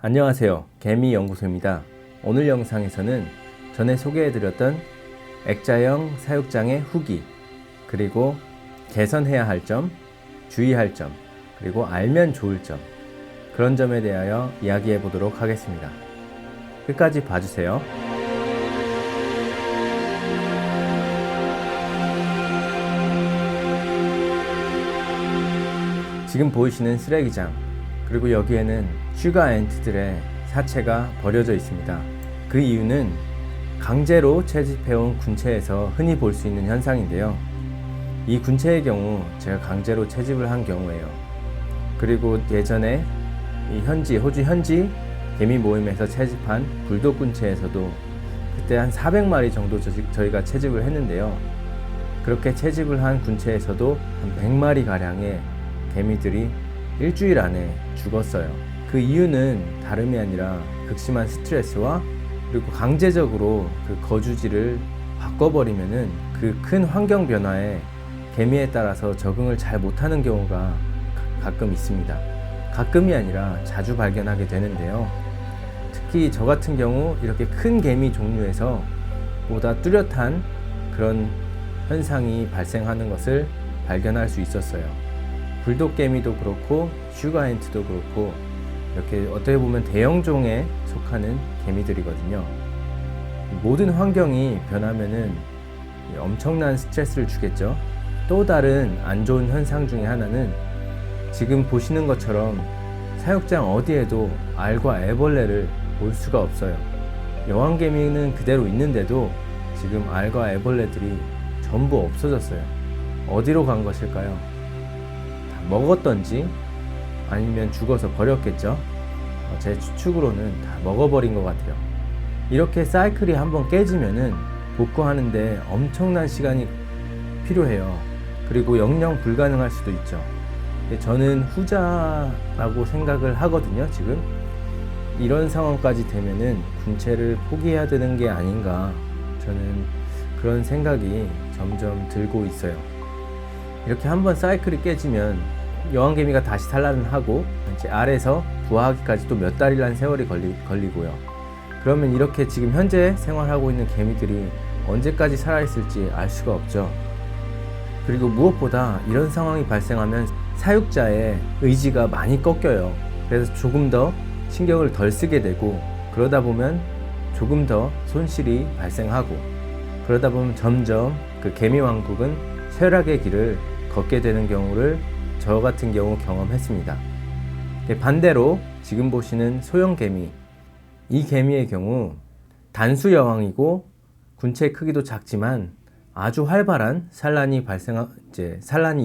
안녕하세요. 개미연구소입니다. 오늘 영상에서는 전에 소개해드렸던 액자형 사육장의 후기, 그리고 개선해야 할 점, 주의할 점, 그리고 알면 좋을 점, 그런 점에 대하여 이야기해 보도록 하겠습니다. 끝까지 봐주세요. 지금 보이시는 쓰레기장, 그리고 여기에는 슈가 앤트들의 사체가 버려져 있습니다. 그 이유는 강제로 채집해온 군체에서 흔히 볼 수 있는 현상인데요. 이 군체의 경우 제가 강제로 채집을 한 경우예요. 그리고 예전에 이 호주 현지 개미 모임에서 채집한 불독 군체에서도 그때 한 400마리 정도 저희가 채집을 했는데요. 그렇게 채집을 한 군체에서도 한 100마리 가량의 개미들이 일주일 안에 죽었어요. 그 이유는 다름이 아니라 극심한 스트레스와 그리고 강제적으로 그 거주지를 바꿔버리면은 그 큰 환경 변화에 개미에 따라서 적응을 잘 못하는 경우가 가끔 있습니다. 가끔이 아니라 자주 발견하게 되는데요. 특히 저 같은 경우 이렇게 큰 개미 종류에서 보다 뚜렷한 그런 현상이 발생하는 것을 발견할 수 있었어요. 불독개미도 그렇고 슈가앤트도 그렇고 이렇게 어떻게 보면 대형종에 속하는 개미들이거든요. 모든 환경이 변하면은 엄청난 스트레스를 주겠죠. 또 다른 안 좋은 현상 중에 하나는 지금 보시는 것처럼 사육장 어디에도 알과 애벌레를 볼 수가 없어요. 여왕개미는 그대로 있는데도 지금 알과 애벌레들이 전부 없어졌어요. 어디로 간 것일까요? 먹었던지 아니면 죽어서 버렸겠죠. 제 추측으로는 다 먹어버린 것 같아요. 이렇게 사이클이 한번 깨지면은 복구하는데 엄청난 시간이 필요해요. 그리고 영영 불가능할 수도 있죠. 저는 후자라고 생각을 하거든요. 지금 이런 상황까지 되면은 군체를 포기해야 되는 게 아닌가, 저는 그런 생각이 점점 들고 있어요. 이렇게 한번 사이클이 깨지면 여왕개미가 다시 산란을 하고 이제 알에서 부화하기까지 또 몇 달이라는 세월이 걸리고요. 그러면 이렇게 지금 현재 생활하고 있는 개미들이 언제까지 살아있을지 알 수가 없죠. 그리고 무엇보다 이런 상황이 발생하면 사육자의 의지가 많이 꺾여요. 그래서 조금 더 신경을 덜 쓰게 되고, 그러다 보면 조금 더 손실이 발생하고, 그러다 보면 점점 그 개미 왕국은 쇠락의 길을 걷게 되는 경우를 저 같은 경우 경험했습니다. 반대로 지금 보시는 소형개미, 이 개미의 경우 단수 여왕이고 군체 크기도 작지만 아주 활발한 산란이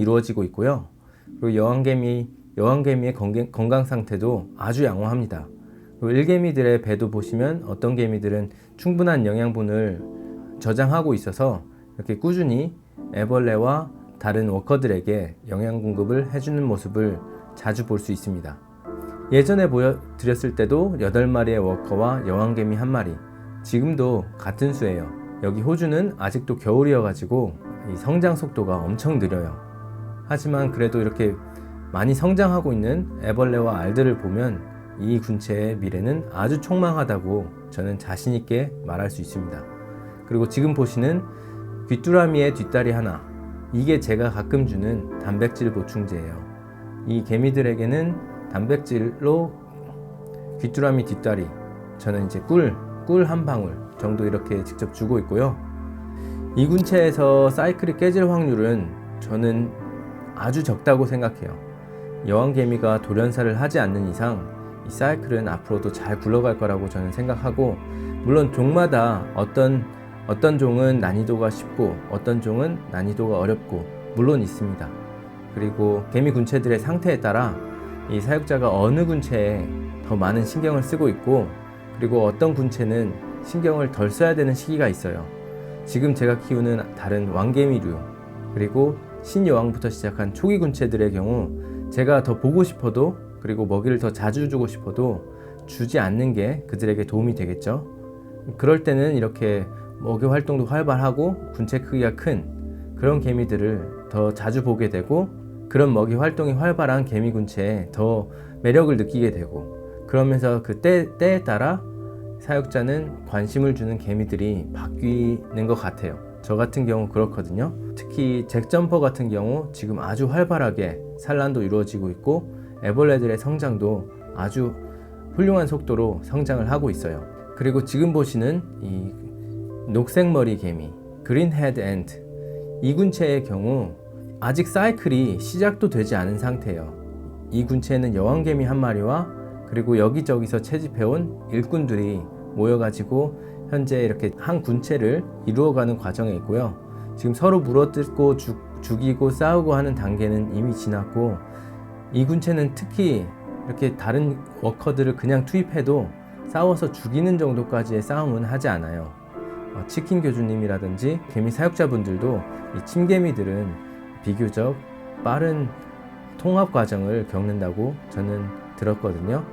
이루어지고 있고요. 그리고 여왕개미의 건강 상태도 아주 양호합니다. 그리고 일개미들의 배도 보시면 어떤 개미들은 충분한 영양분을 저장하고 있어서 이렇게 꾸준히 애벌레와 다른 워커들에게 영양 공급을 해주는 모습을 자주 볼 수 있습니다. 예전에 보여드렸을 때도 8마리의 워커와 여왕개미 1마리, 지금도 같은 수예요. 여기 호주는 아직도 겨울이어가지고 이 성장 속도가 엄청 느려요. 하지만 그래도 이렇게 많이 성장하고 있는 애벌레와 알들을 보면 이 군체의 미래는 아주 촉망하다고 저는 자신있게 말할 수 있습니다. 그리고 지금 보시는 귀뚜라미의 뒷다리 하나, 이게 제가 가끔 주는 단백질 보충제예요. 이 개미들에게는 단백질로 귀뚜라미 뒷다리, 저는 이제 꿀 한 방울 정도 이렇게 직접 주고 있고요. 이 군체에서 사이클이 깨질 확률은 저는 아주 적다고 생각해요. 여왕개미가 돌연사를 하지 않는 이상 이 사이클은 앞으로도 잘 굴러갈 거라고 저는 생각하고, 물론 종마다 어떤 종은 난이도가 쉽고 어떤 종은 난이도가 어렵고 물론 있습니다. 그리고 개미 군체들의 상태에 따라 이 사육자가 어느 군체에 더 많은 신경을 쓰고 있고, 그리고 어떤 군체는 신경을 덜 써야 되는 시기가 있어요. 지금 제가 키우는 다른 왕개미류, 그리고 신여왕부터 시작한 초기 군체들의 경우 제가 더 보고 싶어도, 그리고 먹이를 더 자주 주고 싶어도 주지 않는 게 그들에게 도움이 되겠죠. 그럴 때는 이렇게 먹이 활동도 활발하고 군체 크기가 큰 그런 개미들을 더 자주 보게 되고, 그런 먹이 활동이 활발한 개미 군체에 더 매력을 느끼게 되고, 그러면서 그 때에 따라 사육자는 관심을 주는 개미들이 바뀌는 것 같아요. 저 같은 경우 그렇거든요. 특히 잭점퍼 같은 경우 지금 아주 활발하게 산란도 이루어지고 있고 애벌레들의 성장도 아주 훌륭한 속도로 성장을 하고 있어요. 그리고 지금 보시는 이 녹색머리 개미 그린 헤드 앤트, 이 군체의 경우 아직 사이클이 시작도 되지 않은 상태예요. 이 군체는 여왕개미 한 마리와 그리고 여기저기서 채집해온 일꾼들이 모여가지고 현재 이렇게 한 군체를 이루어가는 과정에 있고요. 지금 서로 물어뜯고 죽이고 싸우고 하는 단계는 이미 지났고, 이 군체는 특히 이렇게 다른 워커들을 그냥 투입해도 싸워서 죽이는 정도까지의 싸움은 하지 않아요. 치킨 교주님이라든지 개미 사육자분들도 이 침개미들은 비교적 빠른 통합 과정을 겪는다고 저는 들었거든요.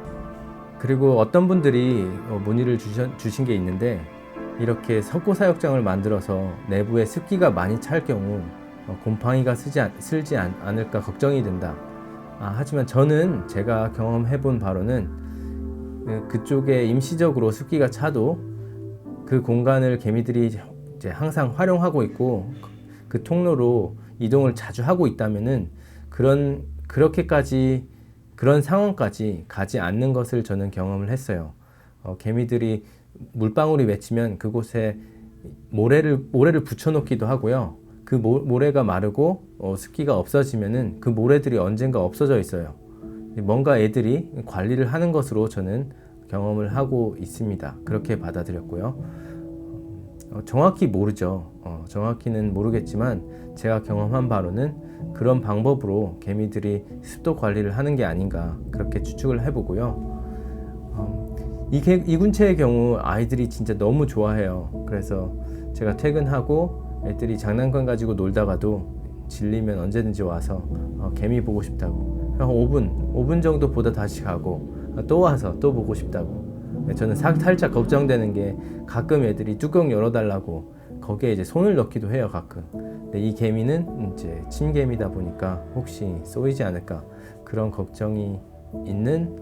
그리고 어떤 분들이 문의를 주신 게 있는데, 이렇게 석고 사육장을 만들어서 내부에 습기가 많이 찰 경우 곰팡이가 슬지 않을까 걱정이 된다. 하지만 저는 제가 경험해 본 바로는 그쪽에 임시적으로 습기가 차도 그 공간을 개미들이 이제 항상 활용하고 있고 그 통로로 이동을 자주 하고 있다면은 그렇게까지 그런 상황까지 가지 않는 것을 저는 경험을 했어요. 개미들이 물방울이 맺히면 그곳에 모래를 붙여놓기도 하고요. 그 모래가 마르고 습기가 없어지면은 그 모래들이 언젠가 없어져 있어요. 뭔가 애들이 관리를 하는 것으로 저는 경험을 하고 있습니다. 그렇게 받아들였고요. 정확히 모르죠. 정확히는 모르겠지만 제가 경험한 바로는 그런 방법으로 개미들이 습도 관리를 하는 게 아닌가 그렇게 추측을 해보고요. 이 군체의 경우 아이들이 진짜 너무 좋아해요. 그래서 제가 퇴근하고 애들이 장난감 가지고 놀다가도 질리면 언제든지 와서 개미 보고 싶다고, 한 5분 정도 보다 다시 가고 또 와서 또 보고 싶다고. 저는 살짝 걱정되는 게 가끔 애들이 뚜껑 열어달라고 거기에 이제 손을 넣기도 해요, 가끔. 근데 이 개미는 이제 침개미다 보니까 혹시 쏘이지 않을까 그런 걱정이 있는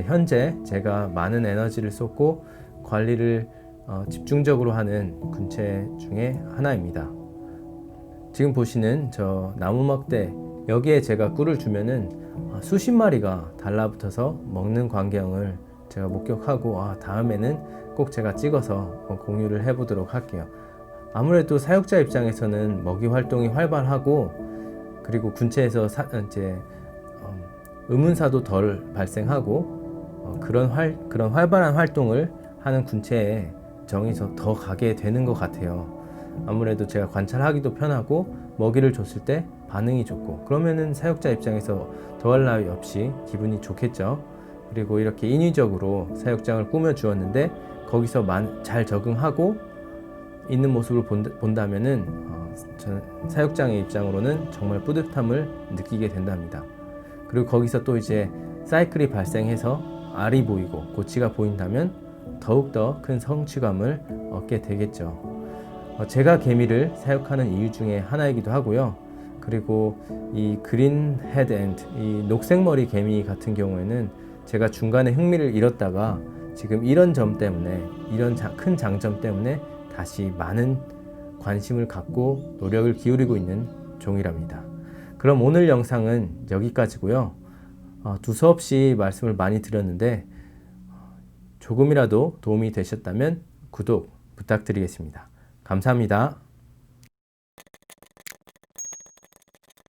현재 제가 많은 에너지를 쏟고 관리를 집중적으로 하는 군체 중에 하나입니다. 지금 보시는 저 나무 막대, 여기에 제가 꿀을 주면은 수십 마리가 달라붙어서 먹는 광경을 제가 목격하고 다음에는 꼭 제가 찍어서 공유를 해보도록 할게요. 아무래도 사육자 입장에서는 먹이 활동이 활발하고, 그리고 군체에서 이제 의문사도 덜 발생하고 그런 활발한 활동을 하는 군체에 정이 더 가게 되는 것 같아요. 아무래도 제가 관찰하기도 편하고 먹이를 줬을 때 반응이 좋고, 그러면은 사육자 입장에서 더할 나위 없이 기분이 좋겠죠. 그리고 이렇게 인위적으로 사육장을 꾸며 주었는데 거기서 잘 적응하고 있는 모습을 본다면은 저는 사육장의 입장으로는 정말 뿌듯함을 느끼게 된답니다. 그리고 거기서 또 이제 사이클이 발생해서 알이 보이고 고치가 보인다면 더욱더 큰 성취감을 얻게 되겠죠. 제가 개미를 사육하는 이유 중에 하나이기도 하고요. 그리고 이 그린 헤드 앤트, 이 녹색머리 개미 같은 경우에는 제가 중간에 흥미를 잃었다가 지금 이런 점 때문에, 이런 큰 장점 때문에 다시 많은 관심을 갖고 노력을 기울이고 있는 종이랍니다. 그럼 오늘 영상은 여기까지고요. 두서없이 말씀을 많이 드렸는데 조금이라도 도움이 되셨다면 구독 부탁드리겠습니다. 감사합니다.